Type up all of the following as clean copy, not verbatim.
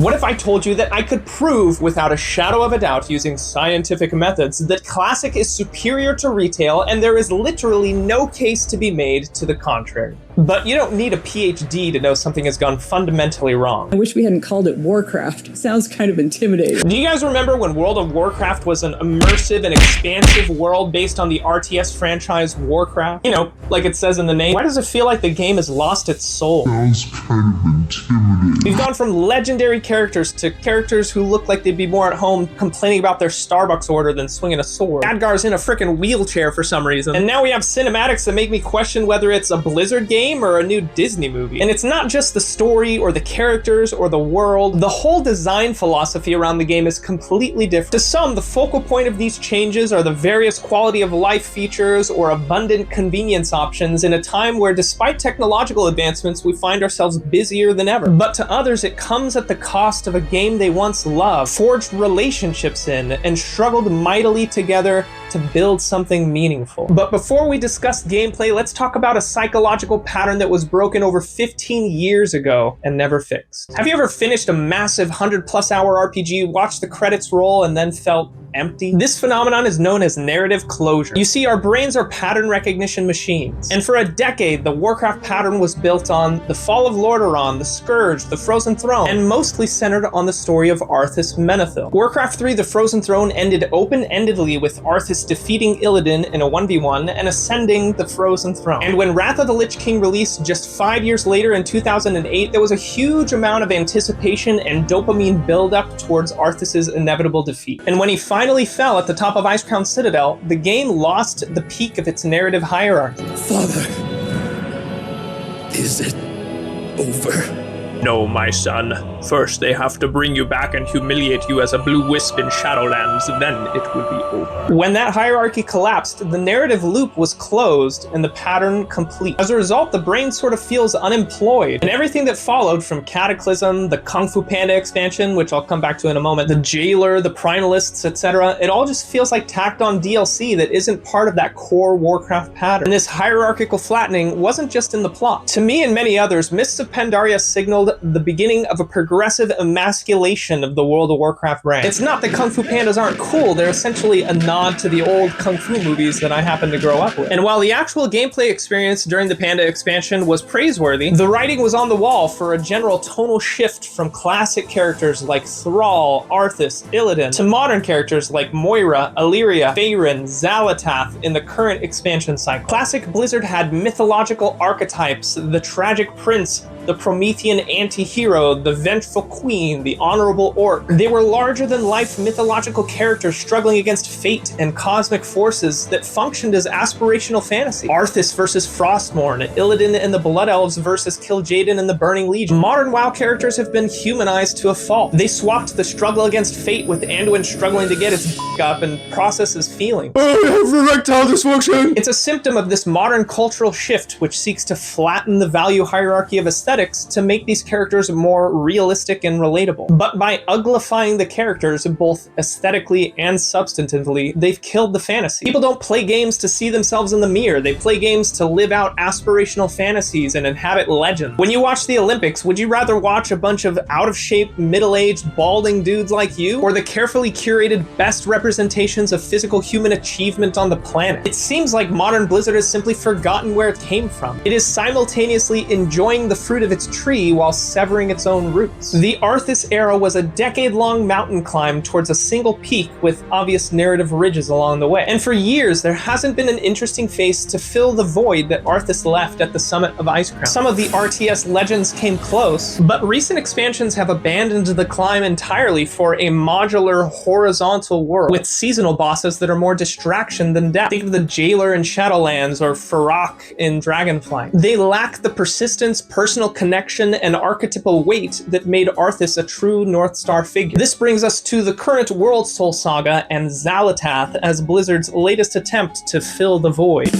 What if I told you that I could prove without a shadow of a doubt using scientific methods that Classic is superior to retail and there is literally no case to be made to the contrary? But you don't need a PhD to know something has gone fundamentally wrong. I wish we hadn't called it Warcraft. Sounds kind of intimidating. Do you guys remember when World of Warcraft was an immersive and expansive world based on the RTS franchise Warcraft? You know, like it says in the name. Why does it feel like the game has lost its soul? Sounds kind of intimidating. We've gone from legendary characters to characters who look like they'd be more at home complaining about their Starbucks order than swinging a sword. Khadgar's in a frickin' wheelchair for some reason. And now we have cinematics that make me question whether it's a Blizzard game or a new Disney movie. And it's not just the story or the characters or the world. The whole design philosophy around the game is completely different. To some, the focal point of these changes are the various quality of life features or abundant convenience options in a time where, despite technological advancements, we find ourselves busier than ever. But to others, it comes at the cost of a game they once loved, forged relationships in, and struggled mightily together to build something meaningful. But before we discuss gameplay, let's talk about a psychological pattern that was broken over 15 years ago and never fixed. Have you ever finished a massive 100+ hour RPG, watched the credits roll, and then felt empty? This phenomenon is known as narrative closure. You see, our brains are pattern recognition machines. And for a decade, the Warcraft pattern was built on the fall of Lordaeron, the Scourge, the Frozen Throne, and mostly centered on the story of Arthas Menethil. Warcraft 3, the Frozen Throne, ended open-endedly with Arthas defeating Illidan in a 1v1 and ascending the Frozen Throne. And when Wrath of the Lich King released just 5 years later in 2008, there was a huge amount of anticipation and dopamine buildup towards Arthas's inevitable defeat. And when he finally fell at the top of Icecrown Citadel, the game lost the peak of its narrative hierarchy. Father, is it over? No, my son. First, they have to bring you back and humiliate you as a blue wisp in Shadowlands, then it will be over. When that hierarchy collapsed, the narrative loop was closed and the pattern complete. As a result, the brain sort of feels unemployed, and everything that followed from Cataclysm, the Kung Fu Panda expansion, which I'll come back to in a moment, the Jailer, the Primalists, etc., it all just feels like tacked on DLC that isn't part of that core Warcraft pattern. And this hierarchical flattening wasn't just in the plot. To me and many others, Mists of Pandaria signaled the beginning of a progressive emasculation of the World of Warcraft brand. It's not that Kung Fu Pandas aren't cool, they're essentially a nod to the old Kung Fu movies that I happen to grow up with. And while the actual gameplay experience during the Panda expansion was praiseworthy, the writing was on the wall for a general tonal shift from classic characters like Thrall, Arthas, Illidan, to modern characters like Moira, Illyria, Faerun, Xal'atath in the current expansion cycle. Classic Blizzard had mythological archetypes, the tragic prince, the Promethean anti-hero, the vengeful queen, the honorable orc. They were larger-than-life mythological characters struggling against fate and cosmic forces that functioned as aspirational fantasy. Arthas versus Frostmourne, Illidan and the Blood Elves versus Kil'jaeden and the Burning Legion. Modern WoW characters have been humanized to a fault. They swapped the struggle against fate with Anduin struggling to get its up and process his feelings. I have erectile dysfunction! It's a symptom of this modern cultural shift which seeks to flatten the value hierarchy of aesthetics to make these characters more realistic and relatable. But by uglifying the characters both aesthetically and substantively, they've killed the fantasy. People don't play games to see themselves in the mirror. They play games to live out aspirational fantasies and inhabit legend. When you watch the Olympics, would you rather watch a bunch of out-of-shape, middle-aged, balding dudes like you, or the carefully curated best representations of physical human achievement on the planet? It seems like modern Blizzard has simply forgotten where it came from. It is simultaneously enjoying the fruit of its tree while severing its own roots. The Arthas era was a decade-long mountain climb towards a single peak with obvious narrative ridges along the way. And for years, there hasn't been an interesting face to fill the void that Arthas left at the summit of Icecrown. Some of the RTS legends came close, but recent expansions have abandoned the climb entirely for a modular, horizontal world with seasonal bosses that are more distraction than depth. Think of the Jailer in Shadowlands or Farak in Dragonflight. They lack the persistence, personal connection, and archetypal weight that made Arthas a true North Star figure. This brings us to the current World Soul Saga and Xal'atath as Blizzard's latest attempt to fill the void.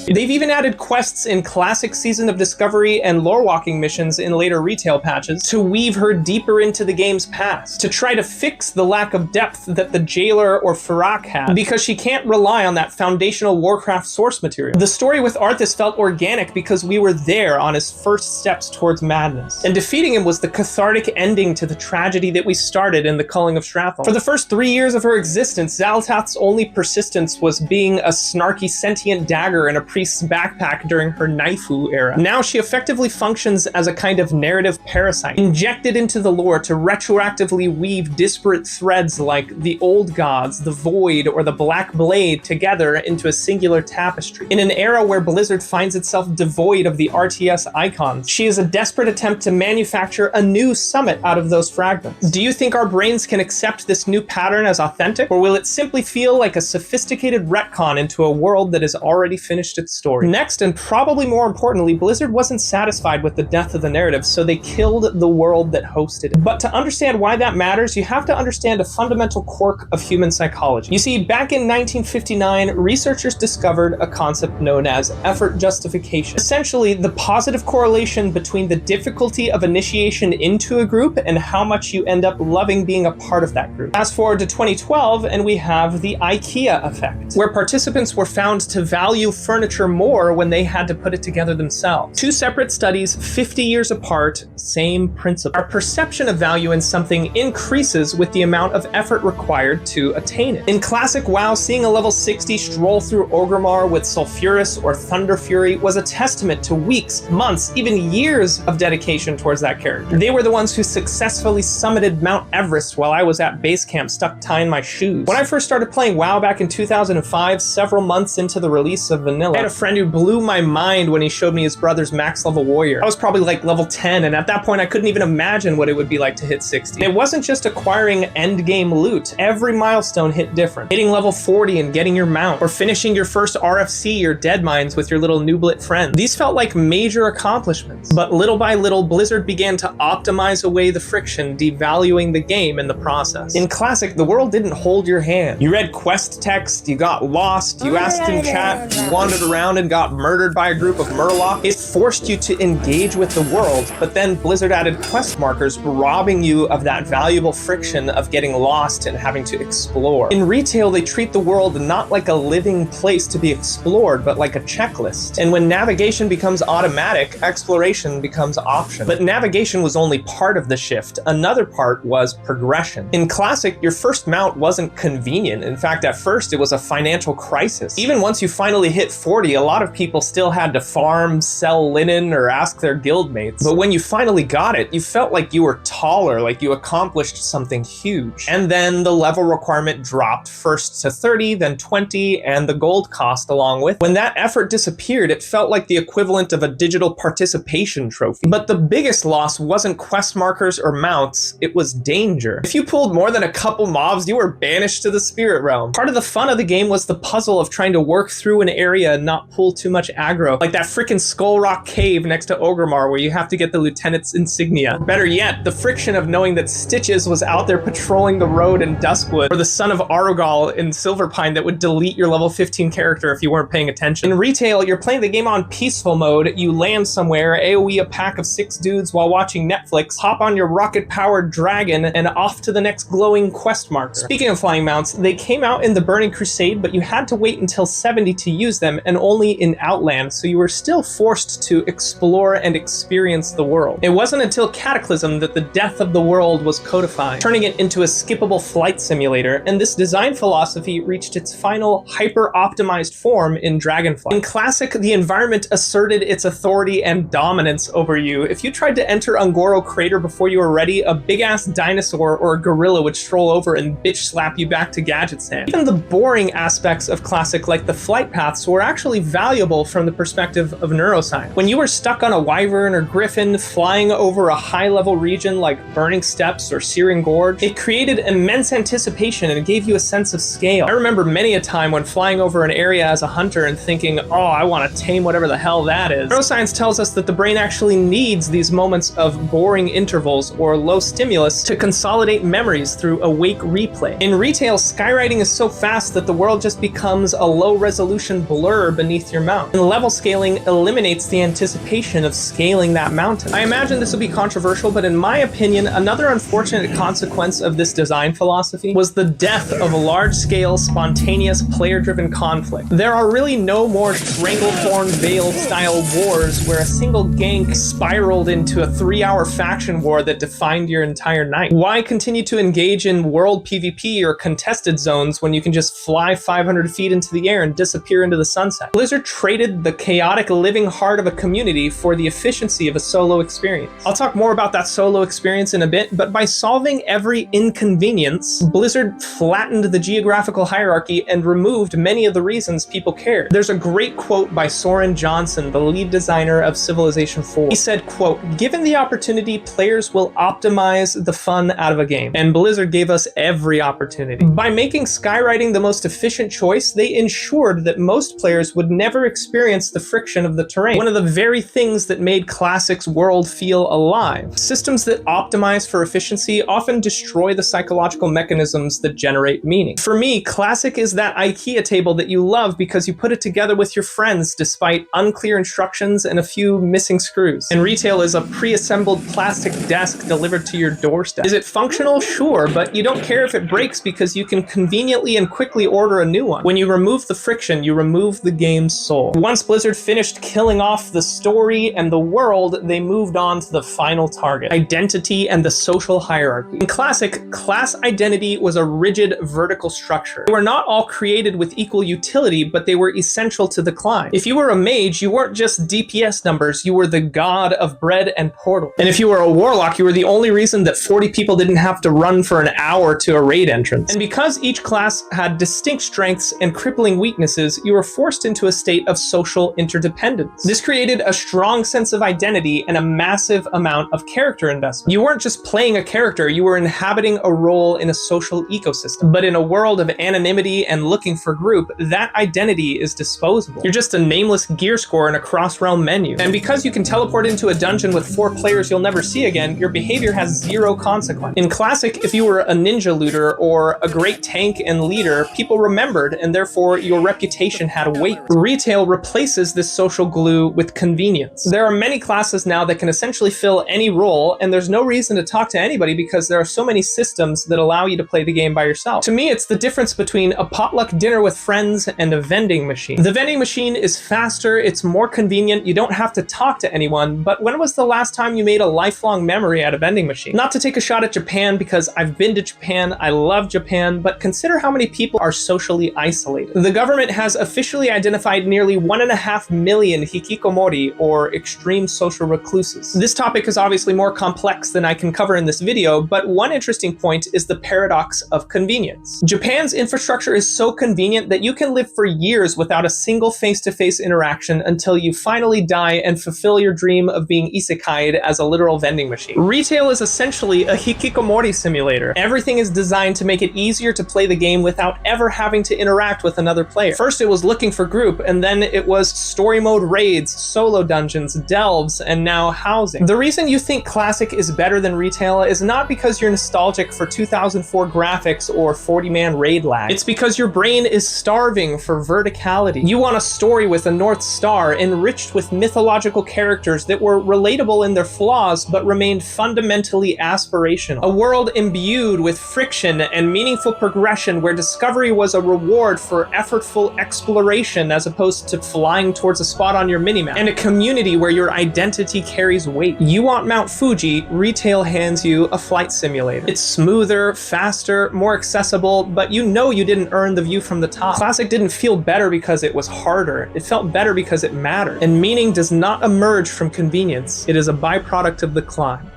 They've even added quests in classic Season of Discovery and lore walking missions in later retail patches to weave her deeper into the game's past, to try to fix the lack of depth that the Jailer or Farak had, because she can't rely on that foundational Warcraft source material. The story with Arthas felt organic because we were there on his first steps towards madness, and defeating him was the cathartic ending to the tragedy that we started in the Culling of Strathal. For the first 3 years of her existence, Xal'atath's only persistence was being a snarky sentient dagger in a priest's backpack during her Naifu era. Now she effectively functions as a kind of narrative parasite, injected into the lore to retroactively weave disparate threads like the Old Gods, the Void, or the Black Blade together into a singular tapestry. In an era where Blizzard finds itself devoid of the RTS icons, she is a desperate attempt to manufacture a new summit out of those fragments. Do you think our brains can accept this new pattern as authentic, or will it simply feel like a sophisticated retcon into a world that has already finished its story? Next, and probably more importantly, Blizzard wasn't satisfied with the death of the narrative, so they killed the world that hosted it. But to understand why that matters, you have to understand a fundamental quirk of human psychology. You see, back in 1959, researchers discovered a concept known as effort justification. Essentially, the positive correlation between the difficulty of initiation into a group and how much you end up loving being a part of that group. Fast forward to 2012, and we have the IKEA Effect, where participants were found to value furniture more when they had to put it together themselves. Two separate studies, 50 years apart, same principle. Our perception of value in something increases with the amount of effort required to attain it. In classic WoW, seeing a level 60 stroll through Orgrimmar with Sulfuras or Thunder Fury was a testament to weeks, months, even years of dedication towards that character. They were the ones who successfully summited Mount Everest while I was at base camp stuck tying my shoes. When I first started playing WoW back in 2005, several months into the release of Vanilla, I had a friend who blew my mind when he showed me his brother's max level warrior. I was probably like level 10, and at that point I couldn't even imagine what it would be like to hit 60. It wasn't just acquiring endgame loot. Every milestone hit different. Hitting level 40 and getting your mount, or finishing your first RFC or Deadmines with your little nooblet friends. These felt like major accomplishments, but little by little, Blizzard began to optimize away the friction, devaluing the game in the process. In Classic, the world didn't hold your hand. You read quest text, you got lost, you asked in chat, you wandered around and got murdered by a group of Murlocs. It forced you to engage with the world, but then Blizzard added quest markers, robbing you of that valuable friction of getting lost and having to explore. In retail, they treat the world not like a living place to be explored, but like a checklist. And when navigation becomes automatic, exploration becomes optional. But navigation was only part of the shift. Another part was progression. In Classic, your first mount wasn't convenient. In fact, at first, it was a financial crisis. Even once you finally hit 40, a lot of people still had to farm, sell linen, or ask their guildmates. But when you finally got it, you felt like you were taller, like you accomplished something huge. And then the level requirement dropped, first to 30, then 20, and the gold cost along with. When that effort disappeared, it felt like the equivalent of a digital participation trophy. But the biggest loss wasn't quest markers or mounts, it was danger. If you pulled more than a couple mobs, you were banished to the spirit realm. Part of the fun of the game was the puzzle of trying to work through an area and not pull too much aggro, like that frickin' Skull Rock cave next to Orgrimmar where you have to get the lieutenant's insignia. Better yet, the friction of knowing that Stitches was out there patrolling the road in Duskwood, or the son of Arugal in Silverpine that would delete your level 15 character if you weren't paying attention. In retail, you're playing the game on peaceful mode, you land somewhere, AoE a pack of 6 dudes while watching Netflix, hop on your rocket-powered dragon, and off to the next glowing quest marker. Speaking of flying mounts, they came out in the Burning Crusade, but you had to wait until 70 to use them, and only in Outland, so you were still forced to explore and experience the world. It wasn't until Cataclysm that the death of the world was codified, turning it into a skippable flight simulator, and this design philosophy reached its final hyper-optimized form in Dragonflight. In Classic, the environment asserted its authority and dominance over you. If you tried to enter Ungoro Crater before you were ready, a big-ass dinosaur or a gorilla would stroll over and bitch-slap you back to Gadget's hand. Even the boring aspects of Classic, like the flight paths, were actually valuable from the perspective of neuroscience. When you were stuck on a wyvern or griffin flying over a high-level region like Burning Steppes or Searing Gorge, it created immense anticipation and gave you a sense of scale. I remember many a time when flying over an area as a hunter and thinking, oh, I want to tame whatever the hell that is. Neuroscience tells us that the brain actually needs these moments of boring intervals or low stimulus to consolidate memories through awake replay. In retail, skywriting is so fast that the world just becomes a low-resolution blur beneath your mount. And level scaling eliminates the anticipation of scaling that mountain. I imagine this will be controversial, but in my opinion, another unfortunate consequence of this design philosophy was the death of large-scale, spontaneous, player-driven conflict. There are really no more Stranglethorn Vale-style wars where a single gank spiraled into a 3-hour faction war that defined your entire night. Why continue to engage in world PvP or contested zones when you can just fly 500 feet into the air and disappear into the sunset? Blizzard traded the chaotic living heart of a community for the efficiency of a solo experience. I'll talk more about that solo experience in a bit, but by solving every inconvenience, Blizzard flattened the geographical hierarchy and removed many of the reasons people cared. There's a great quote by Soren Johnson, the lead designer of Civilization 4. He said, quote, "Given the opportunity, players will optimize the fun out of a game." And Blizzard gave us every opportunity. By making skywriting the most efficient choice, they ensured that most players would never experience the friction of the terrain. One of the very things that made Classic's world feel alive. Systems that optimize for efficiency often destroy the psychological mechanisms that generate meaning. For me, Classic is that IKEA table that you love because you put it together with your friends despite unclear instructions and a few missing screws. And retail is a pre-assembled plastic desk delivered to your doorstep. Is it functional? Sure, but you don't care if it breaks because you can conveniently and quickly order a new one. When you remove the friction, you remove the game's soul. Once Blizzard finished killing off the story and the world, they moved on to the final target: identity and the social hierarchy. In Classic, class identity was a rigid vertical structure. They were not all created with equal utility, but they were essential to the climb. If you were a mage, you weren't just DPS numbers, you were the god of bread and portal. And if you were a warlock, you were the only reason that 40 people didn't have to run for an hour to a raid entrance. And because each class had distinct strengths and crippling weaknesses, you were forced into a state of social interdependence. This created a strong sense of identity and a massive amount of character investment. You weren't just playing a character, you were inhabiting a role in a social ecosystem. But in a world of anonymity and looking for group, that identity is disposable. You're just a nameless gear score in a cross-realm menu. And because you can teleport into a dungeon with 4 players you'll never see again, your behavior has 0 consequence. In Classic, if you were a ninja looter or a great tank and leader, people remembered, and therefore your reputation had weight. Retail replaces this social glue with convenience. There are many classes now that can essentially fill any role, and there's no reason to talk to anybody because there are so many systems that allow you to play the game by yourself. To me, it's the difference between a potluck dinner with friends and a vending machine. The vending machine is faster, it's more convenient, you don't have to talk to anyone, but when was the last time you made a lifelong memory at a vending machine? Not to take a shot at Japan, because I've been to Japan, I love Japan, but consider how many people are socially isolated. The government has officially identified nearly 1.5 million hikikomori, or extreme social recluses. This topic is obviously more complex than I can cover in this video, but one interesting point is the paradox of convenience. Japan's infrastructure is so convenient that you can live for years without a single face-to-face interaction until you finally die and fulfill your dream of being isekai'd as a literal vending machine. Retail is essentially a hikikomori simulator. Everything is designed to make it easier to play the game without ever having to interact with another player. First it was looking for group, and then it was story mode raids, solo dungeons, delves, and now housing. The reason you think Classic is better than Retail is not because you're nostalgic for 2004 graphics or 40-man raid lag. It's because your brain is starving for verticality. You want a story with a North Star, enriched with mythological characters that were relatable in their flaws but remained fundamentally aspirational. A world imbued with friction and meaningful progression where discovery was a reward for effortful exploration as opposed to flying towards a spot on your minimap. And a community where your identity carries weight. You want Mount Fuji, Retail hands you a flight simulator. It's smoother, faster, more accessible, but you know you didn't earn the view from the top. Classic didn't feel better because it was harder. It felt better because it mattered. And meaning does not emerge from convenience. It is a byproduct of the climb.